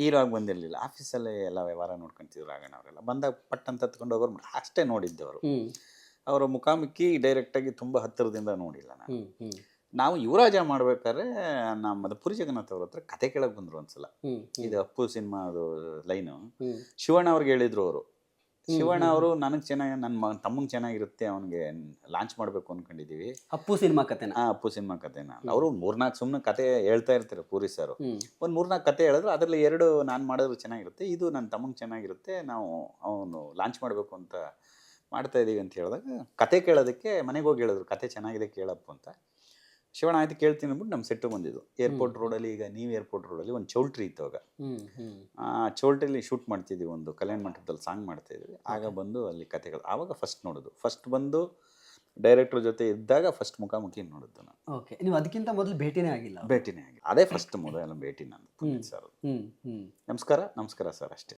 Hero ಆಗಿ ಬಂದಿರಲಿಲ್ಲ. ಆಫೀಸಲ್ಲೇ ಎಲ್ಲ ವ್ಯವಹಾರ ನೋಡ್ಕೊಂತಿದ್ರು ರಾಘಣ್ಣ ಅವರೆಲ್ಲ. ಬಂದಾಗ ಪಟ್ ಅಂತ ಹತ್ಕೊಂಡು ಹೋಗೋರು ಅಷ್ಟೇ ನೋಡಿದ್ದವರು. ಅವರ ಮುಖಾಮುಖಿ ಡೈರೆಕ್ಟಾಗಿ ತುಂಬ ಹತ್ತಿರದಿಂದ ನೋಡಿಲ್ಲ ನಾನು. ನಾವು ಯುವರಾಜ ಮಾಡ್ಬೇಕಾದ್ರೆ ನಮ್ಮ ಪುರಿ ಜಗನ್ನಾಥ್ ಅವ್ರ ಹತ್ರ ಕತೆ ಕೇಳಕ್ಕೆ ಬಂದರು ಒಂದ್ಸಲ. ಇದು ಅಪ್ಪು ಸಿನಿಮಾ ಅದು ಲೈನು ಶಿವಣ್ಣ ಅವ್ರಿಗೆ ಹೇಳಿದ್ರು ಅವರು. ಶಿವಣ್ಣ ಅವರು ನನಗೆ ಚೆನ್ನಾಗಿ ನನ್ನ ತಮ್ಮಂಗೆ ಚೆನ್ನಾಗಿರುತ್ತೆ, ಅವನಿಗೆ ಲಾಂಚ್ ಮಾಡಬೇಕು ಅಂದ್ಕೊಂಡಿದ್ದೀವಿ. ಅಪ್ಪು ಸಿನಿಮಾ ಕತೆನ? ಅಪ್ಪು ಸಿನಿಮಾ ಕತೆನ. ಅವರು 3-4 ಸುಮ್ಮನೆ ಕತೆ ಹೇಳ್ತಾ ಇರ್ತಾರೆ ಪೂರಿ ಸರ್. ಒಂದು 3-4 ಕತೆ ಹೇಳಿದ್ರು, ಅದರಲ್ಲಿ 2 ನಾನು ಮಾಡಿದ್ರು ಚೆನ್ನಾಗಿರುತ್ತೆ, ಇದು ನನ್ನ ತಮ್ಮಂಗೆ ಚೆನ್ನಾಗಿರುತ್ತೆ, ನಾವು ಅವನು ಲಾಂಚ್ ಮಾಡಬೇಕು ಅಂತ ಮಾಡ್ತಾ ಇದ್ದೀವಿ ಅಂತ ಹೇಳಿದಾಗ ಕತೆ ಕೇಳೋದಕ್ಕೆ ಮನೆಗೆ ಹೋಗಿ ಹೇಳಿದ್ರು, ಕತೆ ಚೆನ್ನಾಗಿದೆ ಕೇಳಪ್ಪು ಅಂತ. ಶಿವಣ್ಣ ಆಯ್ತು ಕೇಳ್ತೀನಿ ಅಂದ್ಬಿಟ್ಟು ನಮ್ಮ ಸೆಟ್ಟು ಬಂದಿದ್ದು ಏರ್ಪೋರ್ಟ್ ರೋಡಲ್ಲಿ. ಈಗ ನೀವು ಏರ್ಪೋರ್ಟ್ ರೋಡಲ್ಲಿ ಒಂದು ಚೌಲ್ಟ್ರಿ ಇತ್ತು ಆಗ. ಆ ಚೌಲ್ಟ್ರಿಲಿ ಶೂಟ್ ಮಾಡ್ತಿದ್ವಿ, ಒಂದು ಕಲ್ಯಾಣ ಮಂಟಪದಲ್ಲಿ ಸಾಂಗ್ ಮಾಡ್ತಾಯಿದ್ವಿ. ಆಗ ಬಂದು ಅಲ್ಲಿ ಕತೆಗಳು ಆವಾಗ ಫಸ್ಟ್ ನೋಡೋದು. ಫಸ್ಟ್ ಬಂದು ಡೈರೆಕ್ಟ್ರ್ ಜೊತೆ ಇದ್ದಾಗ ಫಸ್ಟ್ ಮುಖಾಮುಖಿ ನೋಡಿದ್ದು ನಾನು. ಓಕೆ, ನೀವು ಅದಕ್ಕಿಂತ ಮೊದಲು ಭೇಟಿನೇ ಆಗಿಲ್ಲ? ಭೇಟಿನೇ ಆಗಿ ಅದೇ ಫಸ್ಟ್ ಮೊದಲ ಭೇಟಿ ನಾನು ಪುನೀತ್ ಸರ್. ನಮಸ್ಕಾರ ನಮಸ್ಕಾರ ಸರ್ ಅಷ್ಟೇ.